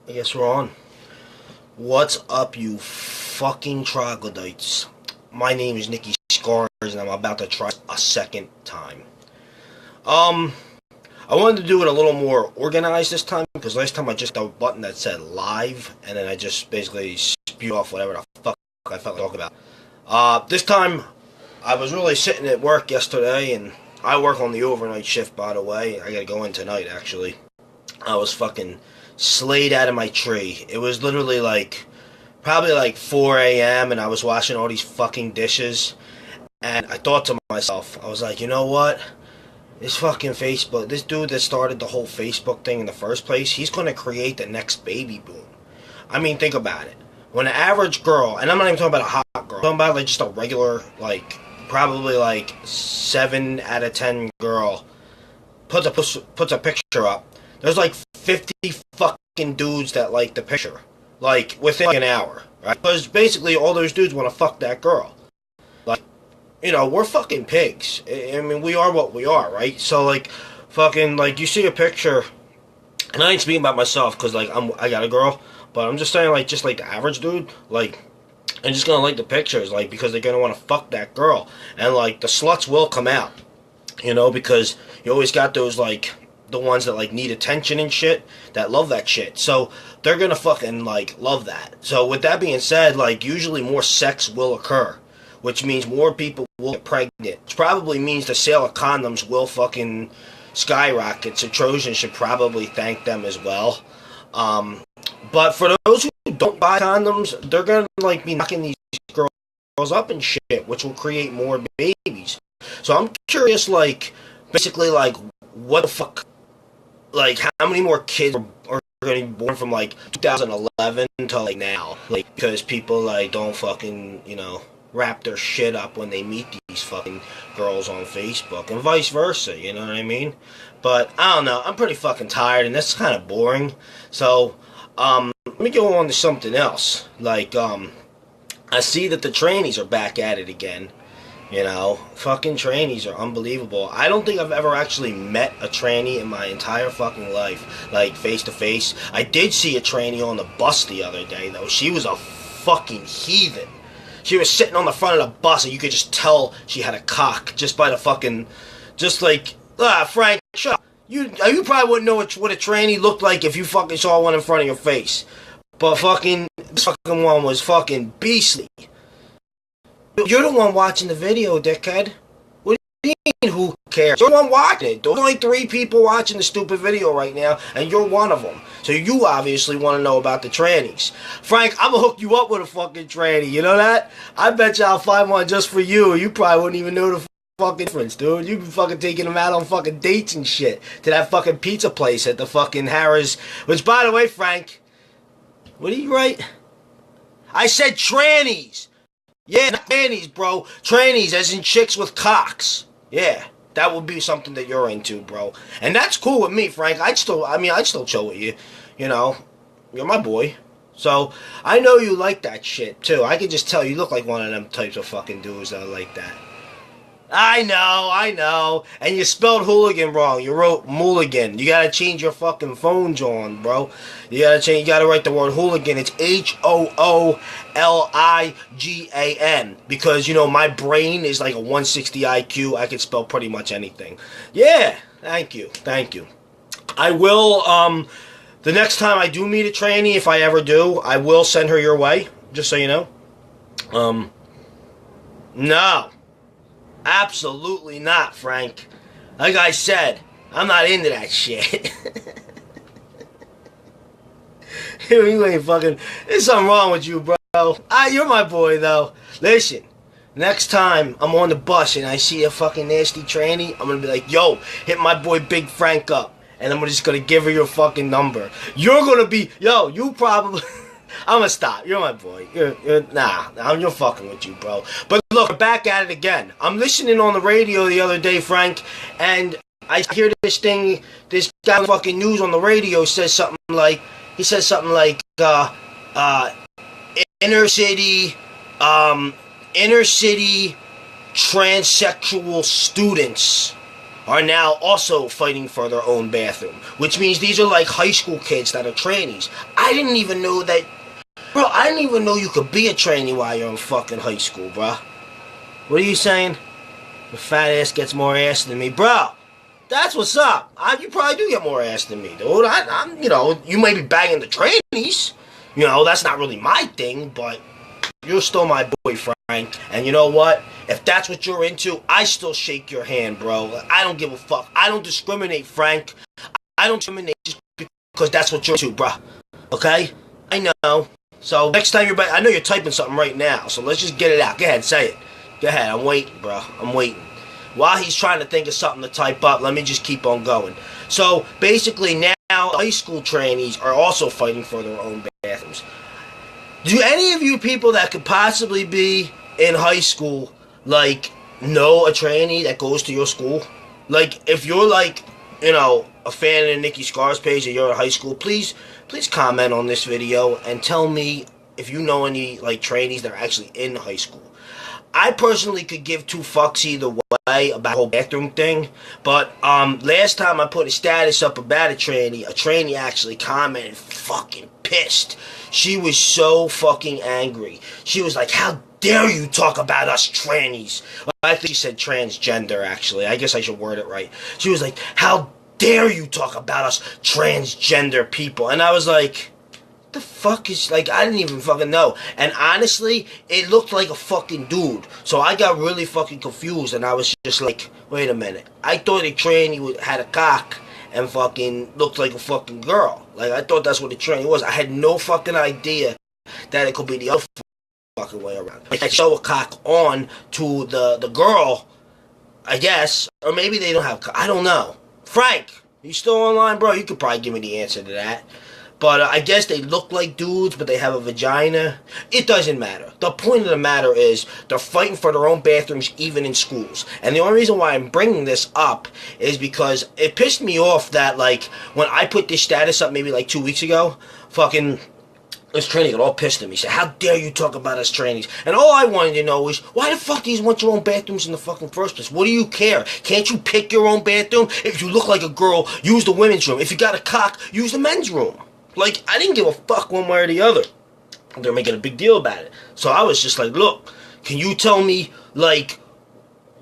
I guess we're on. What's up, you fucking troglodytes? My name is Nicky Scarz, and I'm about to try a second time. I wanted to do it a little more organized this time, because last time I just hit a button that said live, and then I just basically spewed off whatever the fuck I felt like talking about. This time, I was really sitting at work yesterday, and I work on the overnight shift, by the way. I gotta go in tonight, actually. I was fucking slayed out of my tree. It was literally probably like 4 a.m. and I was washing all these fucking dishes. And I thought to myself, I was like, you know what? This fucking Facebook, this dude that started the whole Facebook thing in the first place, he's going to create the next baby boom. I mean, think about it. When an average girl, and I'm not even talking about a hot girl, I'm talking about like just a regular, probably 7 out of 10 girl, puts a picture up. There's like 50 fucking dudes that like the picture. Within an hour. Right? Because basically all those dudes want to fuck that girl. We're fucking pigs. I mean, we are what we are, right? So, you see a picture, and I ain't speaking about myself, because, I got a girl, but I'm just saying, just the average dude, I'm just gonna like the pictures, because they're gonna want to fuck that girl. And, the sluts will come out, because you always got those, the ones that need attention and shit that love that shit. So they're gonna fucking love that. So with that being said, usually more sex will occur, which means more people will get pregnant. Which probably means the sale of condoms will fucking skyrocket. So Trojans should probably thank them as well. But for those who don't buy condoms, they're gonna be knocking these girls up and shit, which will create more babies. So I'm curious, basically what the fuck. How many more kids are going to be born from 2011 to now? Because people don't fucking wrap their shit up when they meet these fucking girls on Facebook, and vice versa. You know what I mean? But I don't know. I'm pretty fucking tired, and that's kind of boring. So let me go on to something else. I see that the trannies are back at it again. Fucking trannies are unbelievable. I don't think I've ever actually met a tranny in my entire fucking life, face to face. I did see a tranny on the bus the other day, though. She was a fucking heathen. She was sitting on the front of the bus, and you could just tell she had a cock just by the fucking, Frank, shut up. You probably wouldn't know what a tranny looked like if you fucking saw one in front of your face. But this fucking one was fucking beastly. You're the one watching the video, dickhead. What do you mean, who cares? You're the one watching it. There's only 3 people watching the stupid video right now, and you're one of them. So you obviously want to know about the trannies. Frank, I'm going to hook you up with a fucking tranny. You know that? I bet you I'll find one just for you. You probably wouldn't even know the fucking difference, dude. You've been fucking taking them out on fucking dates and shit. To that fucking pizza place at the fucking Harris. Which, by the way, Frank, what did you write? I said trannies. Yeah, not trannies, bro. Trannies, as in chicks with cocks. Yeah, that would be something that you're into, bro. And that's cool with me, Frank. I'd still chill with you. You're my boy. So, I know you like that shit, too. I can just tell you look like one of them types of fucking dudes that are like that. I know. And you spelled hooligan wrong. You wrote mulligan. You gotta change your fucking phone, John, bro. You gotta write the word hooligan. It's Hooligan. Because, my brain is like a 160 IQ. I can spell pretty much anything. Yeah, thank you. I will, the next time I do meet a tranny, if I ever do, I will send her your way, just so you know. No. Absolutely not, Frank. Like I said, I'm not into that shit. You ain't fucking... There's something wrong with you, bro. You're my boy, though. Listen, next time I'm on the bus and I see a fucking nasty tranny, I'm gonna be like, yo, hit my boy Big Frank up. And I'm just gonna give her your fucking number. You're gonna be... Yo, you probably... I'm gonna stop. You're my boy. I'm fucking with you, bro. But look, we're back at it again. I'm listening on the radio the other day, Frank, and I hear this guy on fucking news on the radio says something like, inner city transsexual students are now also fighting for their own bathroom, which means these are like high school kids that are trannies. I didn't even know that, bro. I didn't even know you could be a tranny while you're in fucking high school, bro. What are you saying? The fat ass gets more ass than me, bro. That's what's up. You probably do get more ass than me, dude. I'm, you may be banging the trannies. That's not really my thing, but you're still my boy, Frank. And you know what? If that's what you're into, I still shake your hand, bro. I don't give a fuck. I don't discriminate, Frank. I don't discriminate just because that's what you're into, bro. Okay? I know. So next time I know you're typing something right now, so let's just get it out. Go ahead, say it. Go ahead. I'm waiting, bro. I'm waiting. While he's trying to think of something to type up, let me just keep on going. So basically now high school trannies are also fighting for their own bathrooms. Do any of you people that could possibly be in high school, like, know a tranny that goes to your school? Like, if you're like, a fan of the Nicky Scarz page and you're in high school, please comment on this video and tell me if you know any, like, trannies that are actually in high school. I personally could give two fucks either way about the whole bathroom thing, but last time I put a status up about a tranny actually commented fucking pissed. She was so fucking angry. She was like, how dare you talk about us trannies? Well, I think she said transgender, actually. I guess I should word it right. She was like, how dare you talk about us transgender people? And I was like, the fuck is, like, I didn't even fucking know. And honestly, it looked like a fucking dude. So I got really fucking confused, and I was just like, wait a minute. I thought a tranny had a cock and fucking looked like a fucking girl. Like, I thought that's what a tranny was. I had no fucking idea that it could be the other fucking way around. Like, they show a cock on to the girl, I guess. Or maybe they don't have cock. I don't know. Frank, you still online, bro? You could probably give me the answer to that. But I guess they look like dudes, but they have a vagina. It doesn't matter. The point of the matter is they're fighting for their own bathrooms even in schools. And the only reason why I'm bringing this up is because it pissed me off that, like, when I put this status up maybe like 2 weeks ago, fucking this tranny got all pissed at me. Said, how dare you talk about us trannies? And all I wanted to know is, why the fuck do you want your own bathrooms in the fucking first place? What do you care? Can't you pick your own bathroom? If you look like a girl, use the women's room. If you got a cock, use the men's room. Like, I didn't give a fuck one way or the other. They're making a big deal about it. So I was just like, look, can you tell me, like,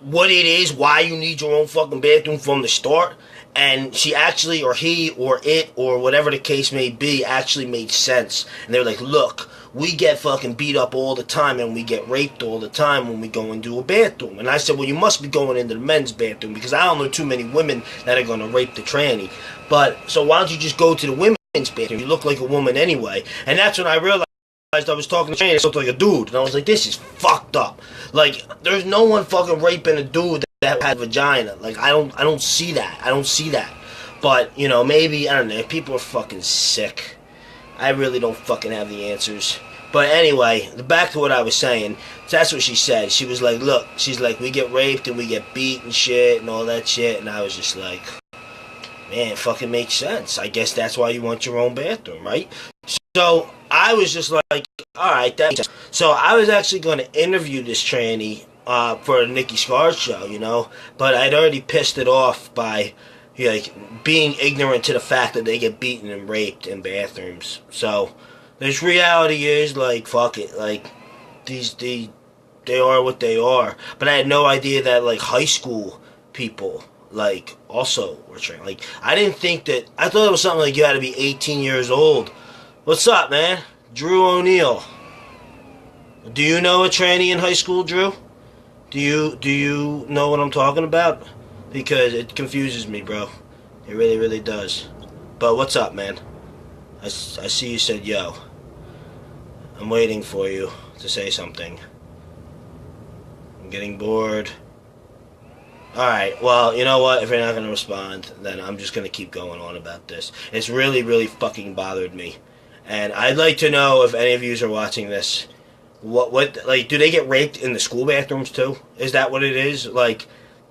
what it is, why you need your own fucking bathroom from the start? And she actually, or he, or it, or whatever the case may be, actually made sense. And they were like, look, we get fucking beat up all the time and we get raped all the time when we go into a bathroom. And I said, well, you must be going into the men's bathroom because I don't know too many women that are going to rape the tranny. But, so why don't you just go to the women's bathroom? You look like a woman anyway. And that's when I realized I was talking to a tranny that looked like a dude. And I was like, this is fucked up. Like, there's no one fucking raping a dude that had a vagina. Like, I don't see that. I don't see that. But, maybe, I don't know, people are fucking sick. I really don't fucking have the answers. But anyway, back to what I was saying. That's what she said. She was like, look, she's like, we get raped and we get beat and shit and all that shit. And I was just like, man, it fucking makes sense. I guess that's why you want your own bathroom, right? So I was just like, alright, that makes sense. So I was actually going to interview this tranny for a Nicky Scarz show, but I'd already pissed it off by being ignorant to the fact that they get beaten and raped in bathrooms. So this reality is, like, fuck it, like, they are what they are. But I had no idea that, like, high school people, like, also were trained. Like, I didn't think that, I thought it was something like you had to be 18 years old. What's up, man? Drew O'Neill. Do you know a tranny in high school, Drew? Do you know what I'm talking about? Because it confuses me, bro. It really, really does. But what's up, man? I see you said yo. I'm waiting for you to say something. I'm getting bored. Alright, well, you know what? If you're not going to respond, then I'm just going to keep going on about this. It's really, really fucking bothered me. And I'd like to know if any of you are watching this. Like, do they get raped in the school bathrooms too? Is that what it is? Like,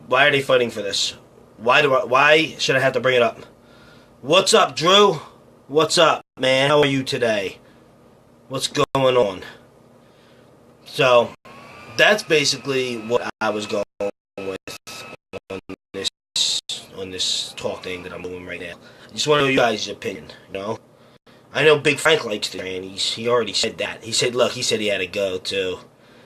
why are they fighting for this? Why should I have to bring it up? What's up, Drew? What's up, man? How are you today? What's going on? So, that's basically what I was going with on this this talk thing that I'm doing right now. I just want to know you guys' opinion, you know? I know Big Frank likes the trannies. He already said that. He said, look, he said he had to go, too.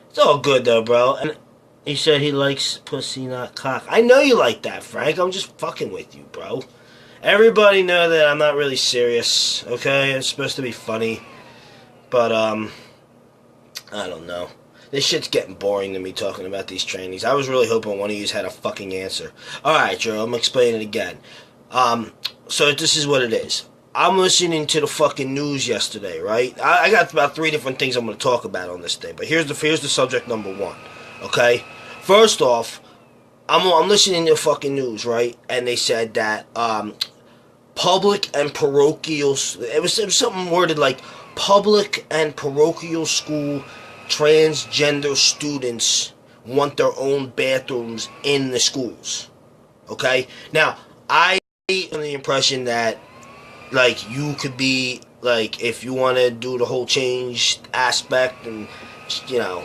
It's all good, though, bro. And he said he likes pussy, not cock. I know you like that, Frank. I'm just fucking with you, bro. Everybody know that I'm not really serious, okay? It's supposed to be funny. But, I don't know. This shit's getting boring to me talking about these trannies. I was really hoping one of you had a fucking answer. Alright, Joe, I'm explaining it again. So this is what it is. I'm listening to the fucking news yesterday, right? I got about 3 different things I'm going to talk about on this thing, but here's the subject number 1, okay? First off, I'm listening to the fucking news, right? And they said that public and parochial, it was something worded like public and parochial school transgender students want their own bathrooms in the schools, okay? Now, I am the impression that like, you could be, like, if you want to do the whole change aspect and, you know,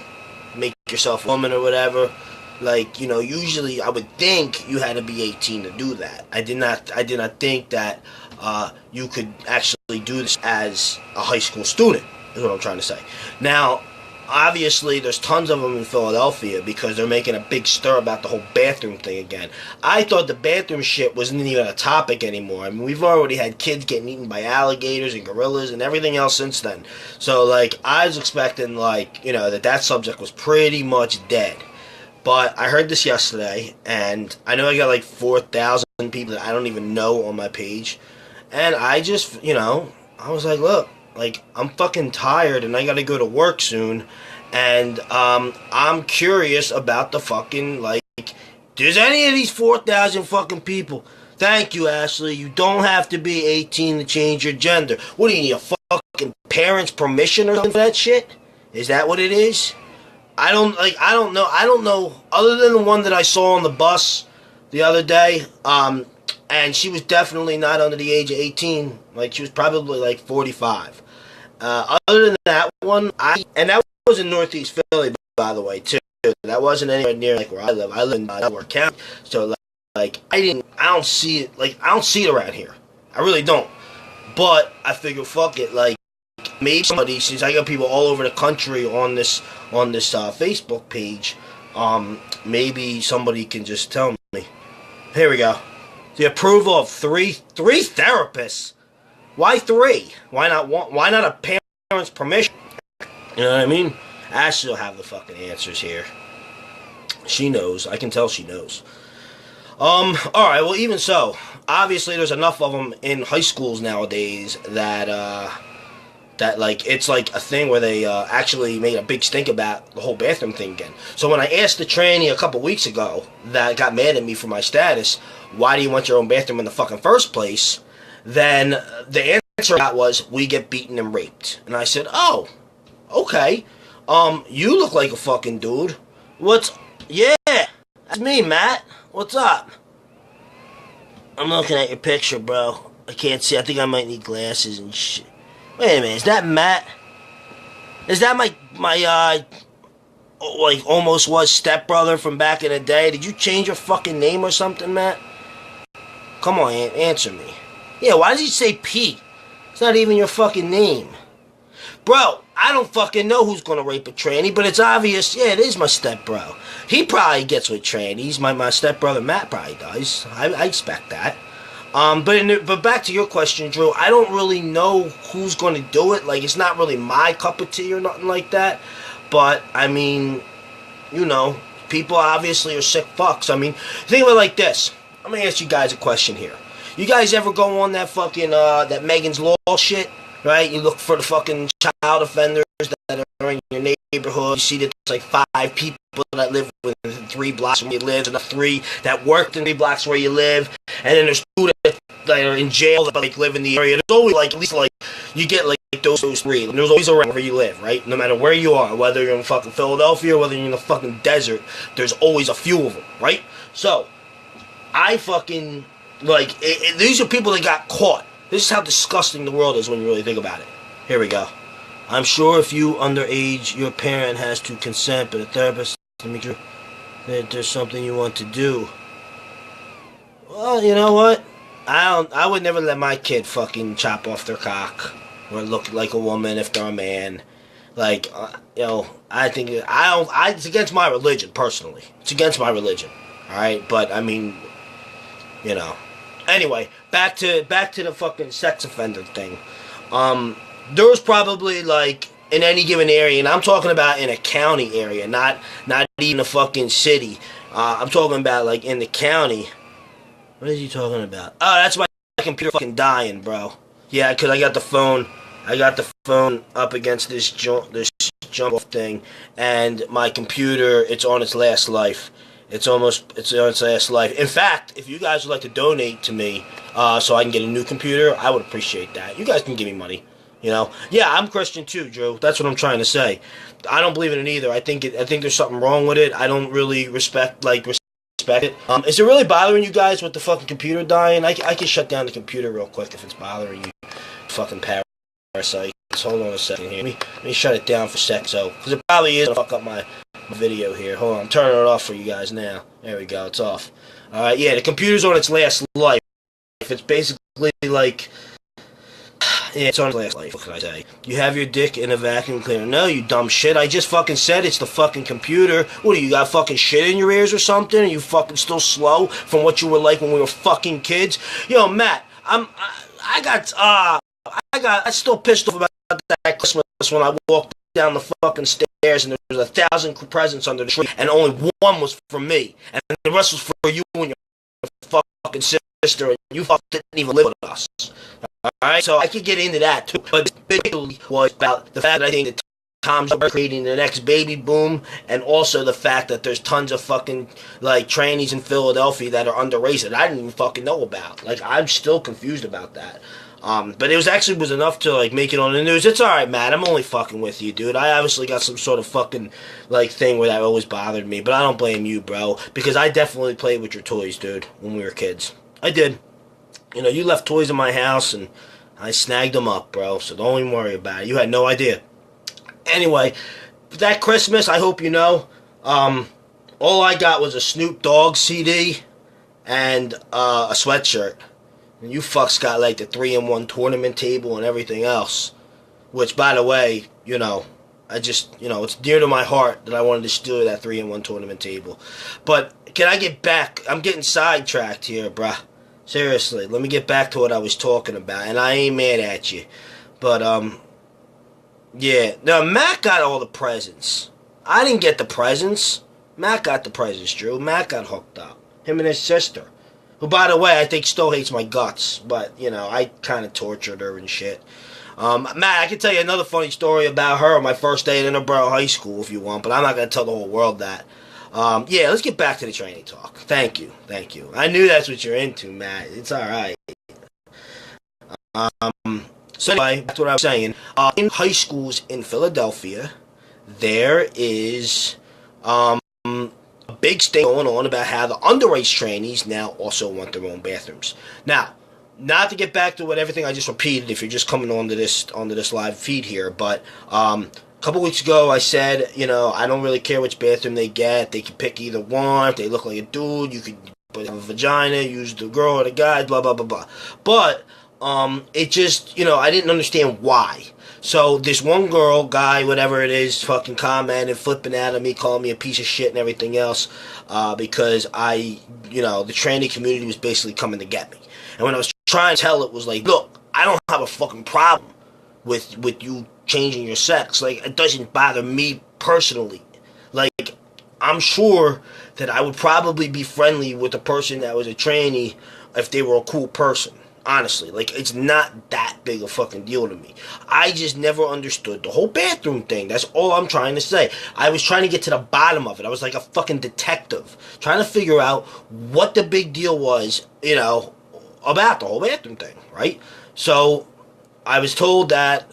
make yourself a woman or whatever, like, you know, usually I would think you had to be 18 to do that. I did not think that you could actually do this as a high school student, is what I'm trying to say. Now, obviously, there's tons of them in Philadelphia because they're making a big stir about the whole bathroom thing again. I thought the bathroom shit wasn't even a topic anymore. I mean, we've already had kids getting eaten by alligators and gorillas and everything else since then. So, like, I was expecting, like, you know, that subject was pretty much dead. But I heard this yesterday, and I know I got, like, 4,000 people that I don't even know on my page. And I just, you know, I was like, look. Like, I'm fucking tired and I gotta go to work soon. And, I'm curious about the fucking, like, does any of these 4,000 fucking people, thank you, Ashley, you don't have to be 18 to change your gender. What do you need, a fucking parent's permission or something for that shit? Is that what it is? I don't know, other than the one that I saw on the bus the other day, and she was definitely not under the age of 18, like, she was probably, like, 45. Other than that one, and that was in Northeast Philly, by the way, too. That wasn't anywhere near, like, where I live. I live in Delaware County, so, like, I don't see it, like, I don't see it around here. I really don't. But I figure, fuck it, like, maybe somebody, since I got people all over the country on this Facebook page, maybe somebody can just tell me. Here we go. The approval of three therapists. Why 3? Why not 1? Why not a parent's permission? You know what I mean? Ashley will have the fucking answers here. She knows. I can tell she knows. Alright, well, even so, obviously there's enough of them in high schools nowadays that, like, it's like a thing where they, actually made a big stink about the whole bathroom thing again. So when I asked the tranny a couple weeks ago that got mad at me for my status, why do you want your own bathroom in the fucking first place? Then the answer I got was, we get beaten and raped. And I said, oh, okay. You look like a fucking dude. Yeah, that's me, Matt. What's up? I'm looking at your picture, bro. I can't see. I think I might need glasses and shit. Wait a minute, is that Matt? Is that my like, almost was stepbrother from back in the day? Did you change your fucking name or something, Matt? Come on, answer me. Yeah, why does he say Pete? It's not even your fucking name. Bro, I don't fucking know who's gonna rape a tranny, but it's obvious, yeah, it is my stepbro. He probably gets with trannies. My stepbrother Matt probably does. I expect that. But back to your question, Drew, I don't really know who's gonna do it. Like, it's not really my cup of tea or nothing like that. But, I mean, you know, people obviously are sick fucks. I mean, think of it like this. I'm gonna ask you guys a question here. You guys ever go on that fucking, that Megan's Law shit, right? You look for the fucking child offenders that are in your neighborhood. You see that there's like 5 people that live within 3 blocks where you live, and 3 that worked in 3 blocks where you live, and then there's 2 that are in jail that like live in the area. There's always like, at least like, you get like those 3. And there's always around where you live, right? No matter where you are, whether you're in fucking Philadelphia or whether you're in the fucking desert, there's always a few of them, right? So, I fucking, like, these are people that got caught. This is how disgusting the world is when you really think about it. Here we go. I'm sure if you underage, your parent has to consent, but a therapist to make sure that there's something you want to do. Well, you know what? I would never let my kid fucking chop off their cock or look like a woman if they're a man. Like, I think I don't. It's against my religion personally. It's against my religion. All right, but I mean, you know. Anyway, back to the fucking sex offender thing. There was probably like in any given area, and I'm talking about in a county area, not even a fucking city. I'm talking about like in the county. What is he talking about? Oh, that's my computer fucking dying, bro. Yeah, because I got the phone. I got the phone up against this jump off thing, and my computer, it's on its last life. It's on its last life. In fact, if you guys would like to donate to me, so I can get a new computer, I would appreciate that. You guys can give me money. Yeah, I'm Christian too, Drew. That's what I'm trying to say. I don't believe in it either. I think there's something wrong with it. I don't really respect it. Is it really bothering you guys with the fucking computer dying? I can shut down the computer real quick if it's bothering you, fucking parasite. Hold on a second here. Let me shut it down for a sec, because it probably is gonna fuck up my video here. Hold on, I'm turning it off for you guys now. There we go, it's off. Alright, yeah, the computer's on its last life. It's basically like... Yeah, it's on its last life, what can I say? You have your dick in a vacuum cleaner. No, you dumb shit. I just fucking said it's the fucking computer. What, do you got fucking shit in your ears or something? Are you fucking still slow from what you were like when we were fucking kids? Yo, Matt, I got still pissed off about that Christmas when I walked down the fucking stairs and there was 1,000 presents under the tree and only one was for me. And the rest was for you and your fucking sister, and you fucking didn't even live with us. Alright, so I could get into that too, but basically was about the fact that I think that Tom's creating the next baby boom, and also the fact that there's tons of fucking, like, trannies in Philadelphia that are underage that I didn't even fucking know about. Like, I'm still confused about that. But it was enough to, like, make it on the news. It's alright, Matt, I'm only fucking with you, dude. I obviously got some sort of fucking, like, thing where that always bothered me, but I don't blame you, bro, because I definitely played with your toys, dude, when we were kids. I did. You left toys in my house, and I snagged them up, bro, so don't even worry about it. You had no idea. Anyway, that Christmas, I hope you know, all I got was a Snoop Dogg CD and a sweatshirt. And you fucks got, like, the 3-in-1 tournament table and everything else. Which, by the way, I just, it's dear to my heart that I wanted to steal that 3-in-1 tournament table. But, can I get back? I'm getting sidetracked here, bruh. Seriously, let me get back to what I was talking about, and I ain't mad at you. But, yeah. Now, Matt got all the presents. I didn't get the presents. Matt got the presents, Drew. Matt got hooked up. Him and his sister. Who, by the way, I think still hates my guts. But, I kind of tortured her and shit. Matt, I can tell you another funny story about her on my first day at Interboro High School if you want, but I'm not going to tell the whole world that. Yeah, let's get back to the training talk. Thank you. I knew that's what you're into, Matt. It's alright. So anyway, that's what I was saying. In high schools in Philadelphia, there is, a big thing going on about how the underage trainees now also want their own bathrooms. Now, not to get back to everything I just repeated if you're just coming onto this live feed here, but, a couple weeks ago, I said, I don't really care which bathroom they get. They can pick either one. If they look like a dude, you could put a vagina, use the girl or the guy, blah, blah, blah, blah. But, it just, I didn't understand why. So, this one girl, guy, whatever it is, fucking commented, flipping out at me, calling me a piece of shit and everything else, because the tranny community was basically coming to get me. And when I was trying to tell it, was like, look, I don't have a fucking problem with you changing your sex. Like, it doesn't bother me personally. Like, I'm sure that I would probably be friendly with a person that was a tranny if they were a cool person. Honestly, like, it's not that big a fucking deal to me. I just never understood the whole bathroom thing. That's all I'm trying to say. I was trying to get to the bottom of it. I was like a fucking detective, trying to figure out what the big deal was, about the whole bathroom thing, right? So, I was told that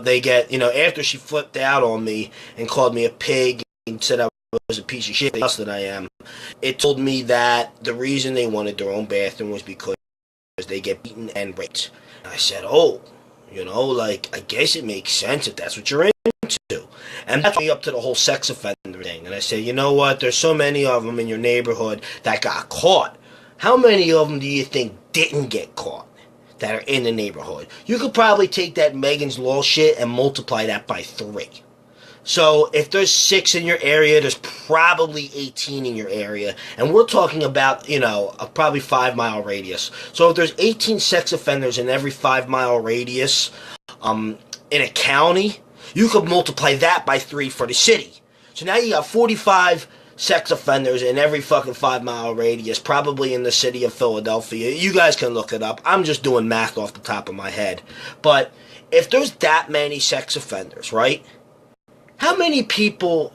they get, after she flipped out on me and called me a pig and said I was a piece of shit, else that I am, it told me that the reason they wanted their own bathroom was because they get beaten and raped. And I said, I guess it makes sense if that's what you're into. And that's me up to the whole sex offender thing. And I said, you know what, there's so many of them in your neighborhood that got caught. how many of them do you think didn't get caught that are in the neighborhood? You could probably take that Megan's Law shit and multiply that by 3. So if there's 6 in your area, there's probably 18 in your area. And we're talking about, a probably 5-mile radius. So if there's 18 sex offenders in every 5-mile radius in a county, you could multiply that by 3 for the city. So now you got 45 sex offenders in every fucking 5-mile radius, probably in the city of Philadelphia. You guys can look it up. I'm just doing math off the top of my head. But if there's that many sex offenders, right? How many people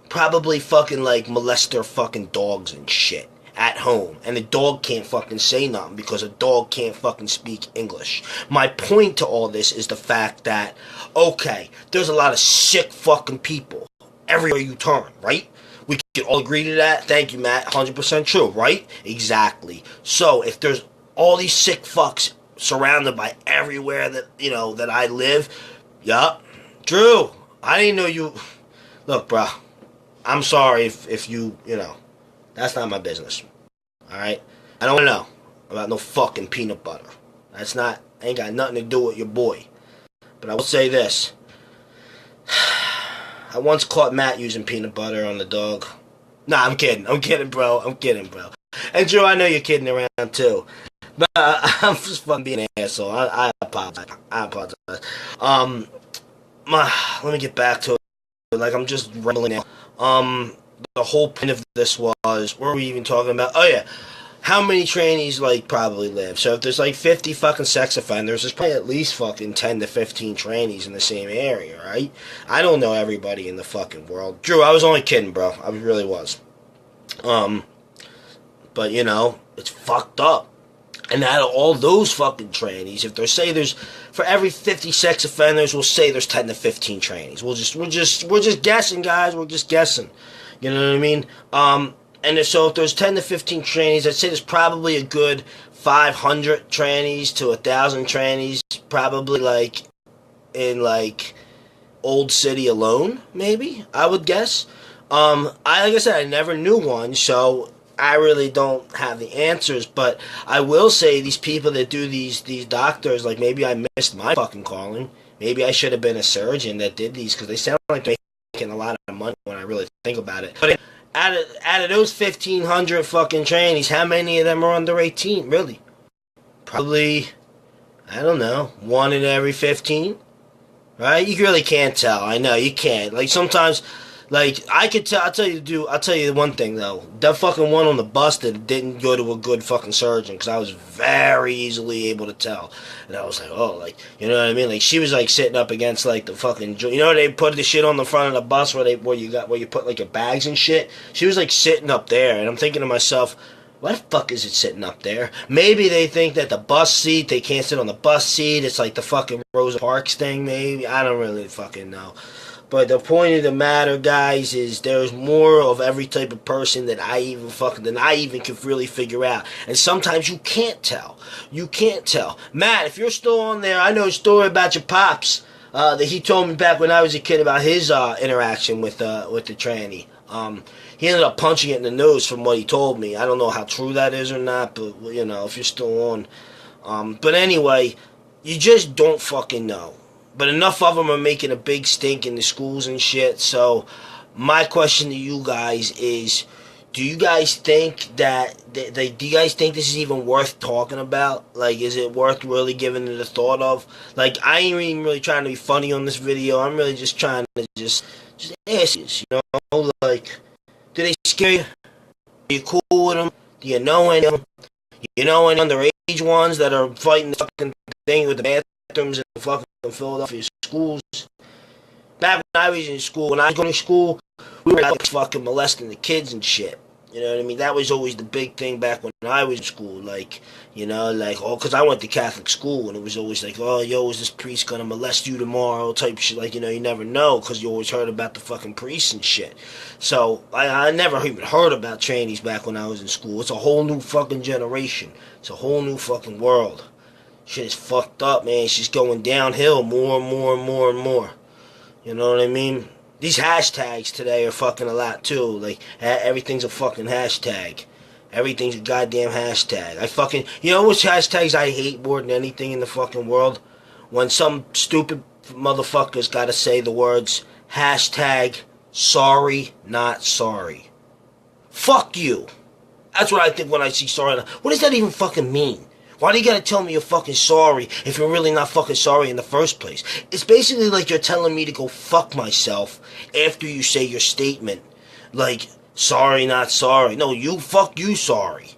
probably fucking molest their fucking dogs and shit at home, and the dog can't fucking say nothing because a dog can't fucking speak English? My point to all this is the fact that, okay, there's a lot of sick fucking people everywhere you turn, right? We can all agree to that. Thank you, Matt. 100% true, right? Exactly. So if there's all these sick fucks surrounded by everywhere that I live, yup, Drew, I didn't know you. Look, bro, I'm sorry if you, that's not my business. Alright? I don't want to know about no fucking peanut butter. Ain't got nothing to do with your boy. But I will say this. I once caught Matt using peanut butter on the dog. Nah, I'm kidding. I'm kidding, bro. And Drew, I know you're kidding around too. But I'm just fucking being an asshole. I apologize. Let me get back to it. I'm just rambling now. The whole point of this was, what were we even talking about? Oh yeah, how many trannies probably live? So if there's 50 fucking sex offenders, there's probably at least fucking 10 to 15 trannies in the same area, right? I don't know everybody in the fucking world. Drew, I was only kidding, bro. I really was. But it's fucked up. And out of all those fucking trannies, if there's for every 50 sex offenders, we'll say there's 10 to 15 trannies. We're just guessing, guys. We're just guessing. You know what I mean? And so if there's 10 to 15 trannies, I'd say there's probably a good 500 trannies to 1,000 trannies, probably in Old City alone, maybe, I would guess. Like I said, I never knew one, so I really don't have the answers, but I will say these people that do these doctors, maybe I missed my fucking calling. Maybe I should have been a surgeon that did these, because they sound like they're making a lot of money when I really think about it. But out of those 1,500 fucking trannies, how many of them are under 18, really? Probably, I don't know, 1 in every 15, right? You really can't tell. I know, you can't. Sometimes... I could tell. I'll tell you one thing though. That fucking one on the bus that didn't go to a good fucking surgeon, because I was very easily able to tell. And I was oh, you know what I mean? She was sitting up against the fucking, they put the shit on the front of the bus where you put your bags and shit. She was sitting up there, and I'm thinking to myself, why the fuck is it sitting up there? Maybe they think that the bus seat, they can't sit on the bus seat. It's the fucking Rosa Parks thing, maybe. I don't really fucking know. But the point of the matter, guys, is there's more of every type of person that I even can really figure out. And sometimes you can't tell. You can't tell. Matt, if you're still on there, I know a story about your pops that he told me back when I was a kid about his interaction with the tranny. He ended up punching it in the nose from what he told me. I don't know how true that is or not, but, if you're still on. But anyway, you just don't fucking know. But enough of them are making a big stink in the schools and shit. So my question to you guys is, do you guys think that, do you guys think this is even worth talking about? Is it worth really giving it a thought of? I ain't even really trying to be funny on this video. I'm really just trying to just ask you, do they scare you? Are you cool with them? Do you know any of them? You know any underage ones that are fighting the fucking thing with the bathrooms in the fucking Philadelphia schools? Back when I was in school, when I was going to school, we were fucking molesting the kids and shit. You know what I mean? That was always the big thing back when I was in school. Because I went to Catholic school, and it was always oh, yo, is this priest gonna molest you tomorrow? Type shit. You never know, because you always heard about the fucking priests and shit. So, I never even heard about trannies back when I was in school. It's a whole new fucking generation. It's a whole new fucking world. Shit is fucked up, man. It's just going downhill more and more and more and more. You know what I mean? These hashtags today are fucking a lot too. Everything's a fucking hashtag. Everything's a goddamn hashtag. You know which hashtags I hate more than anything in the fucking world? When some stupid motherfuckers gotta say the words, hashtag, sorry, not sorry. Fuck you. That's what I think when I see sorry. What does that even fucking mean? Why do you gotta tell me you're fucking sorry if you're really not fucking sorry in the first place? It's basically like you're telling me to go fuck myself after you say your statement. Like, sorry, not sorry. No, fuck you, sorry.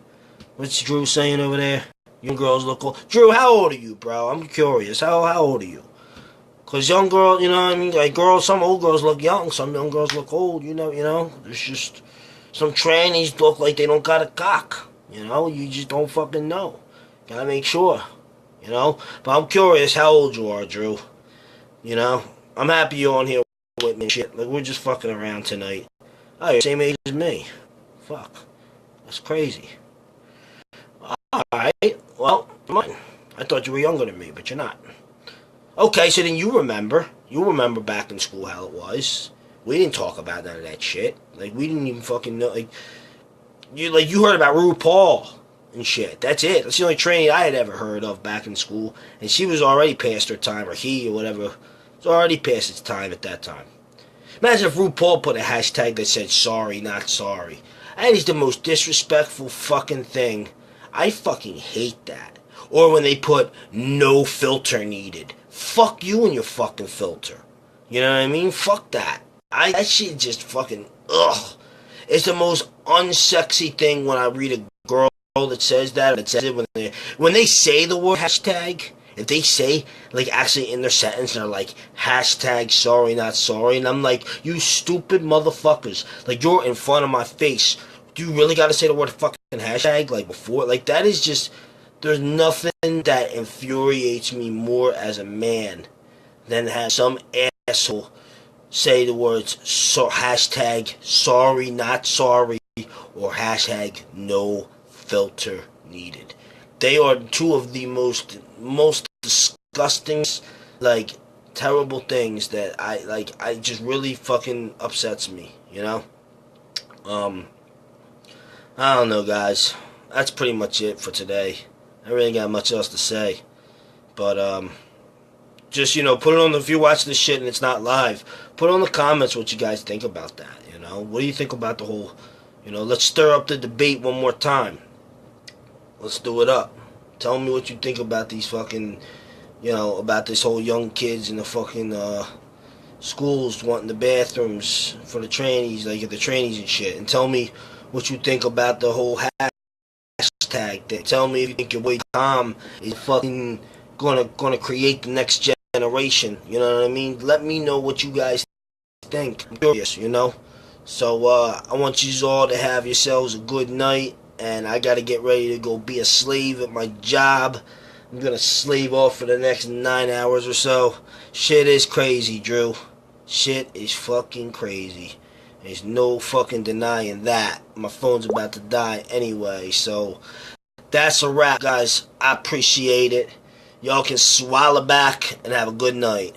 What's Drew saying over there? Young girls look old. Drew, how old are you, bro? I'm curious. How old are you? Because young girls, you know what I mean? Like, some old girls look young, some young girls look old, you know? There's just, some trannies look like they don't got a cock. You know? You just don't fucking know. Gotta make sure, you know? But I'm curious how old you are, Drew. You know? I'm happy you're on here with me and shit. Like, we're just fucking around tonight. Oh, you're the same age as me. Fuck. That's crazy. Alright. Well, come on. I thought you were younger than me, but you're not. Okay, so then you remember. You remember back in school how it was. We didn't talk about none of that shit. Like, we didn't even fucking know. You heard about RuPaul and shit. That's it. That's the only tranny I had ever heard of back in school. And she was already past her time, or he, or whatever. It's already past its time at that time. Imagine if RuPaul put a hashtag that said sorry, not sorry. That is the most disrespectful fucking thing. I fucking hate that. Or when they put no filter needed. Fuck you and your fucking filter. You know what I mean? Fuck that. That shit just fucking, ugh. It's the most unsexy thing when I read a girl that says that. That says it when they say the word hashtag. If they say, like, actually in their sentence, they're like, hashtag sorry, not sorry. And I'm like, you stupid motherfuckers. Like, you're in front of my face. Do you really gotta say the word fucking hashtag, like, before? Like, that is just, there's nothing that infuriates me more as a man than have some asshole say the words hashtag sorry, not sorry, or hashtag no filter needed. They are two of the most disgusting, like, terrible things that I just really fucking upsets me, you know? I don't know, guys. That's pretty much it for today. I really ain't got much else to say. But, just, you know, put it on, if you're watching this shit and it's not live, put on the comments what you guys think about that, you know? What do you think about the whole, you know, let's stir up the debate one more time. Let's do it up. Tell me what you think about these fucking, you know, about this whole young kids in the fucking, schools wanting the bathrooms for the trannies, like the trannies and shit. And tell me what you think about the whole hashtag thing. Tell me if you think your boy Tom is fucking gonna create the next generation. You know what I mean? Let me know what you guys think. I'm curious, you know? So, I want you all to have yourselves a good night. And I gotta get ready to go be a slave at my job. I'm gonna slave off for the next 9 hours or so. Shit is crazy, Drew. Shit is fucking crazy. There's no fucking denying that. My phone's about to die anyway. So, that's a wrap, guys. I appreciate it. Y'all can swallow back and have a good night.